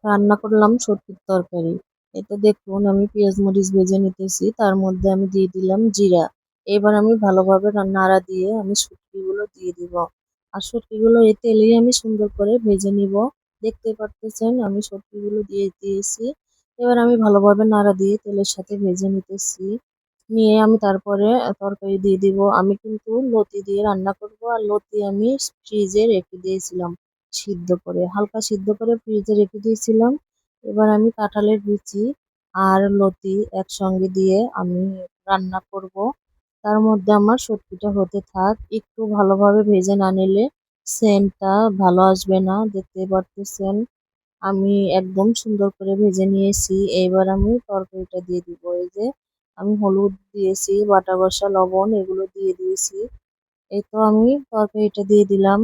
রান্না করলাম শুটকির তরকারি। এটা দেখুন আমি পেঁয়াজ মরিচ ভেজে নিতেছি। তার মধ্যে আমি দিয়ে দিলাম জিরা। এবার আমি ভালোভাবে নাড়া দিয়ে আমি শুটকিগুলো দিয়ে দিব। আর শুটকিগুলো এই তেলেই আমি সুন্দর করে ভেজে নিব। দেখতে পারতেছেন আমি শুটকিগুলো দিয়ে দিয়েছি। এবার আমি ভালোভাবে নাড়া দিয়ে তেলের সাথে ভেজে নিতেছি। নিয়ে আমি তারপরে তরকারি দিয়ে দিব। আমি কিন্তু লতি দিয়ে রান্না করব। আর লতি আমি ফ্রিজে রেখে দিয়েছিলাম সিদ্ধ করে। হালকা সিদ্ধ করে ফ্রিজে রেখে দিয়েছিলাম। এবার আমি কাঁঠালের বিচি আর লতি একসঙ্গে দিয়ে আমি রান্না করব। তার মধ্যে আমার শুটকিটা হতে থাক। একটু ভালোভাবে ভেজে না নিলে সেন্টটা ভালো আসবে না। দেখতে পারতেছেন আমি একদম সুন্দর করে ভেজে নিয়েছি। এবার আমি তরকারিটা দিয়ে দিব। এই যে আমি হলুদ দিয়েছি, বাটা বসা লবণ এগুলো দিয়ে দিয়েছি। এই তো আমি তরকারিটা দিয়ে দিলাম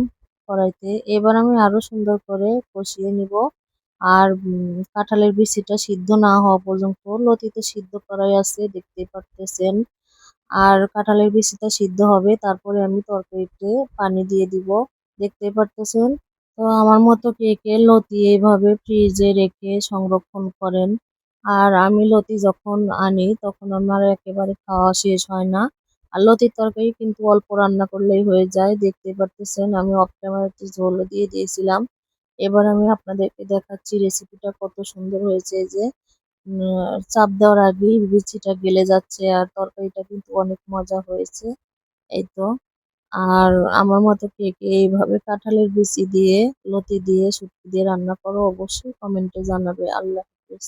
কড়াইতে। এবার আমি আরো সুন্দর করে কষিয়ে নিব। আর কাঁঠালের বিচিটা সিদ্ধ না হওয়া পর্যন্ত লতিতে সিদ্ধ করাই আছে দেখতেই পারতেছেন। আর কাঁঠালের বিচিটা সিদ্ধ হবে তারপরে আমি তরকারিতে পানি দিয়ে দিব। দেখতেই পারতেছেন। তো আমার মতো কে কে লতি এইভাবে ফ্রিজে রেখে সংরক্ষণ করেন? আর আমি লতি যখন আনি তখন আমার একেবারে খাওয়া শেষ হয় না। আর লতির তরকারি কিন্তু অল্প রান্না করলেই হয়ে যায়। দেখতে পারতেছেন আমি অফ ক্যামেরাতে ঝোলও দিয়ে দিয়েছিলাম। এবার আমি আপনাদেরকে দেখাচ্ছি রেসিপিটা কত সুন্দর হয়েছে। এই যে চাপ দেওয়ার আগেই বিচিটা গেলে যাচ্ছে আর তরকারিটা কিন্তু অনেক মজা হয়েছে। এই তো। আর আমার মতো কে কে এইভাবে কাঁঠালের বিচি দিয়ে লতি দিয়ে শুটকি দিয়ে রান্না করো অবশ্যই কমেন্টে জানাবে। আল্লাহ হাফেজ।